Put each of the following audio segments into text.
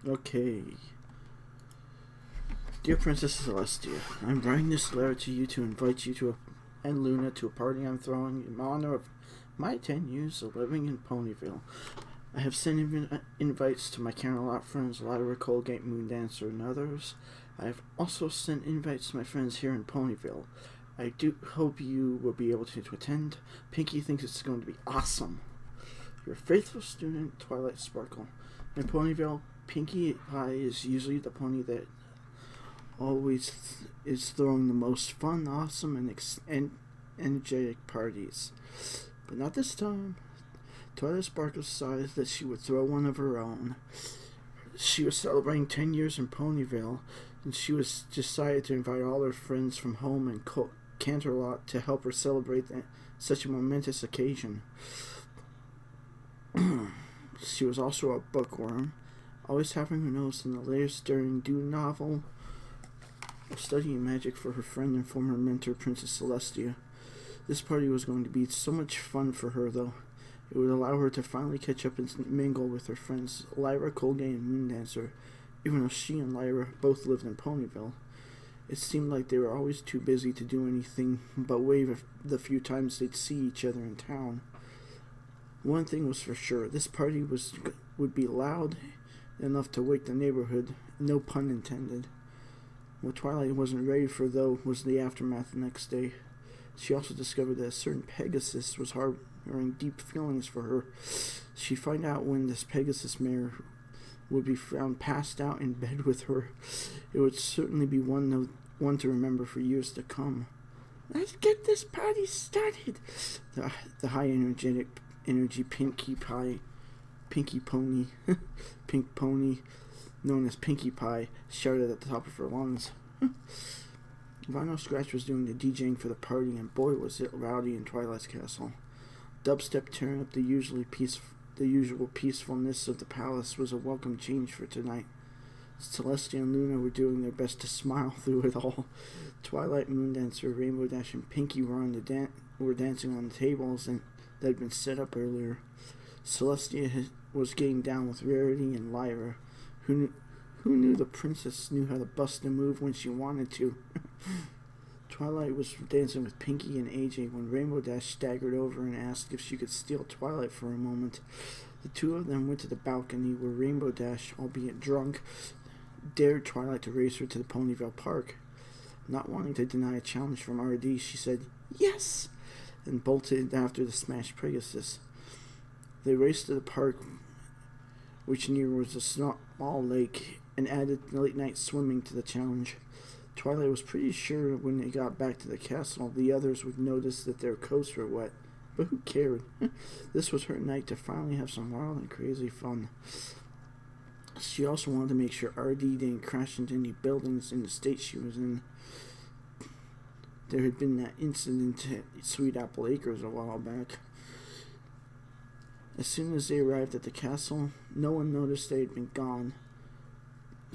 Okay. Dear Princess Celestia, I'm writing this letter to you to invite you and Luna to a party I'm throwing in honor of my 10 years of living in Ponyville. I have sent invites to my Camelot friends Lyra, Colgate, Moondancer, and others. I have also sent invites to my friends here in Ponyville. I do hope you will be able to attend. Pinkie thinks it's going to be awesome. Your faithful student, Twilight Sparkle. In Ponyville, Pinkie Pie is usually the pony that always is throwing the most fun, awesome, and energetic parties. But not this time. Twilight Sparkle decided that she would throw one of her own. She was celebrating 10 years in Ponyville, and she was decided to invite all her friends from home and Canterlot to help her celebrate such a momentous occasion. She was also a bookworm, always having her nose in the latest daring do novel, studying magic for her friend and former mentor, Princess Celestia. This party was going to be so much fun for her, though. It would allow her to finally catch up and mingle with her friends Lyra, Colgate, and Moondancer, even though she and Lyra both lived in Ponyville. It seemed like they were always too busy to do anything but wave the few times they'd see each other in town. One thing was for sure, this party would be loud enough to wake the neighborhood, no pun intended. What Twilight wasn't ready for, though, was the aftermath the next day. She also discovered that a certain Pegasus was harboring deep feelings for her. She'd find out when this Pegasus mare would be found passed out in bed with her. It would certainly be one to remember for years to come. Let's get this party started! The high energy Pinkie Pony, Pink Pony, known as Pinkie Pie, shouted at the top of her lungs. Rhino Scratch was doing the DJing for the party, and boy was it rowdy in Twilight's castle. Dubstep tearing up the usual peacefulness of the palace was a welcome change for tonight. Celestia and Luna were doing their best to smile through it all. Twilight, Moondancer, Rainbow Dash, and Pinkie were dancing on the tables that had been set up earlier. Celestia was getting down with Rarity and Lyra, who knew the princess knew how to bust a move when she wanted to. Twilight was dancing with Pinkie and AJ when Rainbow Dash staggered over and asked if she could steal Twilight for a moment. The two of them went to the balcony where Rainbow Dash, albeit drunk, dared Twilight to race her to the Ponyville Park. Not wanting to deny a challenge from RD, she said, "Yes!" and bolted after the smashed Pegasus. They raced to the park, which near was a small lake, and added late-night swimming to the challenge. Twilight was pretty sure when they got back to the castle, the others would notice that their coats were wet, but who cared? This was her night to finally have some wild and crazy fun. She also wanted to make sure RD didn't crash into any buildings in the state she was in. There had been that incident at Sweet Apple Acres a while back. As soon as they arrived at the castle, no one noticed they had been gone.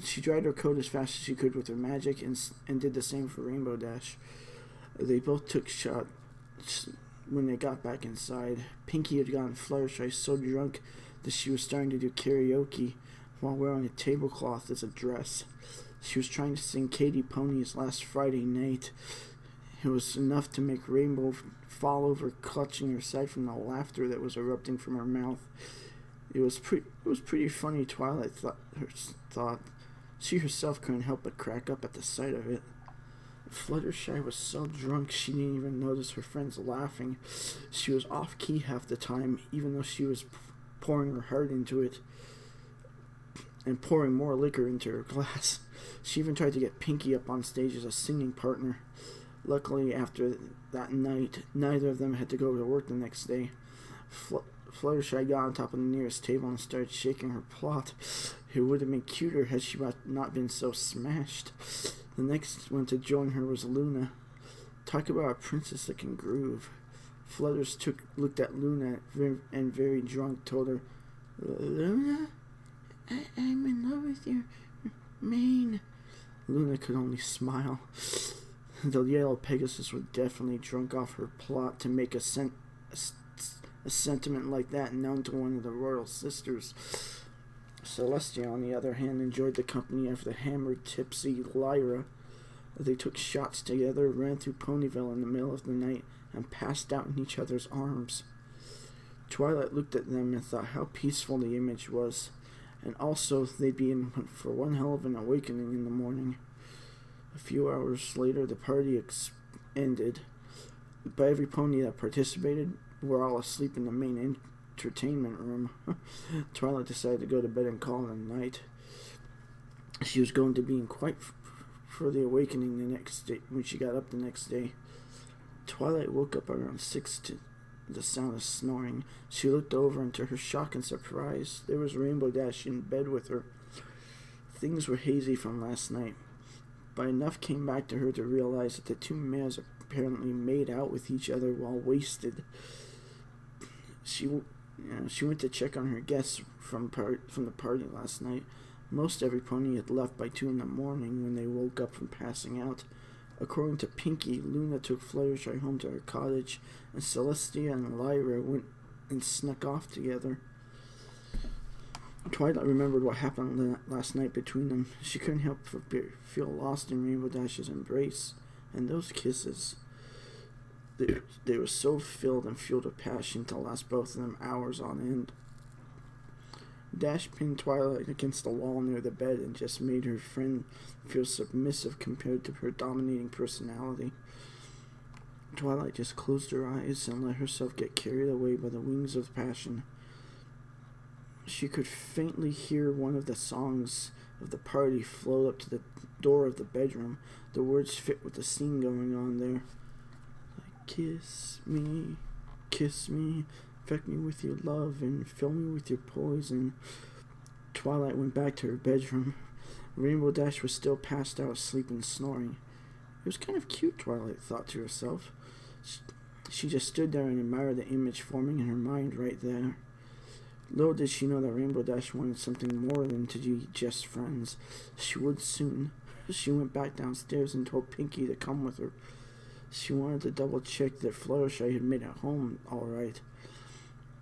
She dried her coat as fast as she could with her magic and did the same for Rainbow Dash. They both took shots when they got back inside. Pinkie had gotten Fluttershy so drunk that she was starting to do karaoke while wearing a tablecloth as a dress. She was trying to sing Katy Pony's Last Friday Night. It was enough to make Rainbow fall over, clutching her side from the laughter that was erupting from her mouth. It was pretty funny, Twilight thought. She herself couldn't help but crack up at the sight of it. Fluttershy was so drunk she didn't even notice her friends laughing. She was off-key half the time, even though she was pouring her heart into it and pouring more liquor into her glass. She even tried to get Pinkie up on stage as a singing partner. Luckily, after that night, neither of them had to go to work the next day. Fluttershy got on top of the nearest table and started shaking her plot. It would have been cuter had she not been so smashed. The next one to join her was Luna. Talk about a princess that can groove. Flutters looked at Luna and very drunk told her, "Luna, I'm in love with your mane." Luna could only smile. The yellow Pegasus was definitely drunk off her plot to make a sentiment like that known to one of the royal sisters. Celestia, on the other hand, enjoyed the company of the hammered, tipsy Lyra. They took shots together, ran through Ponyville in the middle of the night, and passed out in each other's arms. Twilight looked at them and thought how peaceful the image was, and also they'd be in for one hell of an awakening in the morning. A few hours later, the party ended, but every pony that participated were all asleep in the main entertainment room. Twilight decided to go to bed and call it a night. She was going to be in quite for the awakening the next day. When she got up the next day, Twilight woke up around 6 to the sound of snoring. She looked over, and to her shock and surprise, there was Rainbow Dash in bed with her. Things were hazy from last night, but enough came back to her to realize that the two males apparently made out with each other while wasted. She went to check on her guests from the party last night. Most every pony had left by 2 in the morning when they woke up from passing out. According to Pinkie, Luna took Fluttershy home to her cottage, and Celestia and Lyra went and snuck off together. Twilight remembered what happened last night between them. She couldn't help but feel lost in Rainbow Dash's embrace, and those kisses. They were so filled and fueled with passion to last both of them hours on end. Dash pinned Twilight against the wall near the bed and just made her friend feel submissive compared to her dominating personality. Twilight just closed her eyes and let herself get carried away by the wings of passion. She could faintly hear one of the songs of the party float up to the door of the bedroom. The words fit with the scene going on there. Like, kiss me, infect me with your love, and fill me with your poison. Twilight went back to her bedroom. Rainbow Dash was still passed out, asleep and snoring. It was kind of cute, Twilight thought to herself. She just stood there and admired the image forming in her mind right there. Little did she know that Rainbow Dash wanted something more than to be just friends. She would soon. She went back downstairs and told Pinkie to come with her. She wanted to double check that Fluttershy had made it home all right.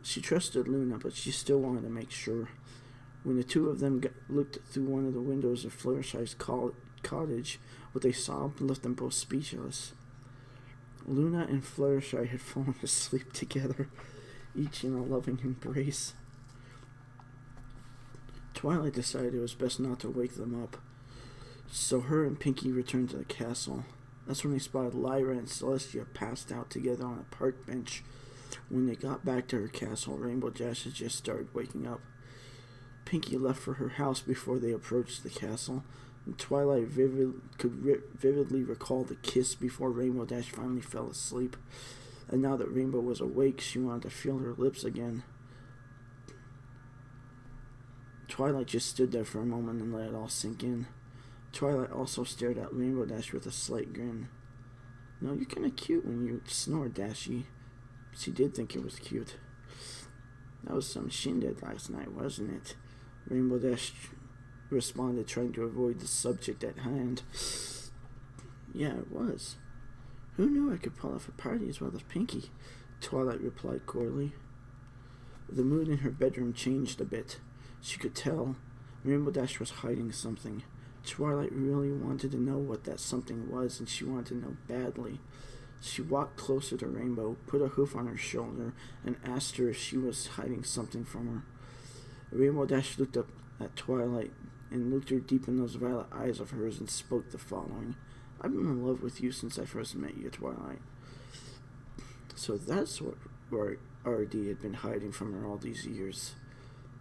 She trusted Luna, but she still wanted to make sure. When the two of them looked through one of the windows of Fluttershy's cottage, what they saw left them both speechless. Luna and Fluttershy had fallen asleep together, each in a loving embrace. Twilight decided it was best not to wake them up, so her and Pinkie returned to the castle. That's when they spotted Lyra and Celestia passed out together on a park bench. When they got back to her castle, Rainbow Dash had just started waking up. Pinkie left for her house before they approached the castle, and Twilight could vividly recall the kiss before Rainbow Dash finally fell asleep. And now that Rainbow was awake, she wanted to feel her lips again. Twilight just stood there for a moment and let it all sink in. Twilight also stared at Rainbow Dash with a slight grin. No, you're kind of cute when you snore, Dashy. She did think it was cute. That was some shindig last night, wasn't it? Rainbow Dash responded, trying to avoid the subject at hand. Yeah, it was. Who knew I could pull off a party as well as Pinkie? Twilight replied coyly. The mood in her bedroom changed a bit. She could tell Rainbow Dash was hiding something. Twilight really wanted to know what that something was, and she wanted to know badly. She walked closer to Rainbow, put a hoof on her shoulder, and asked her if she was hiding something from her. Rainbow Dash looked up at Twilight and looked her deep in those violet eyes of hers and spoke the following. I've been in love with you since I first met you, Twilight. So that's what R.D. had been hiding from her all these years.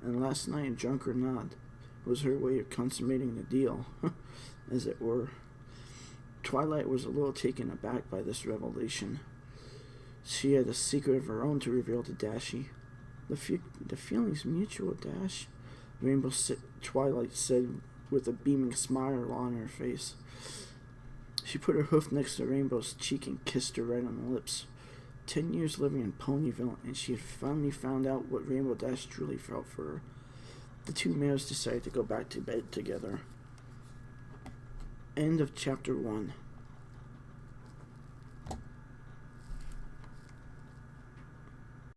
And last night, drunk or not, was her way of consummating the deal, as it were. Twilight was a little taken aback by this revelation. She had a secret of her own to reveal to Dashy. The feeling's mutual, Dash, Twilight said with a beaming smile on her face. She put her hoof next to Rainbow's cheek and kissed her right on the lips. 10 years living in Ponyville, and she had finally found out what Rainbow Dash truly felt for her. The two mares decided to go back to bed together. End of Chapter 1.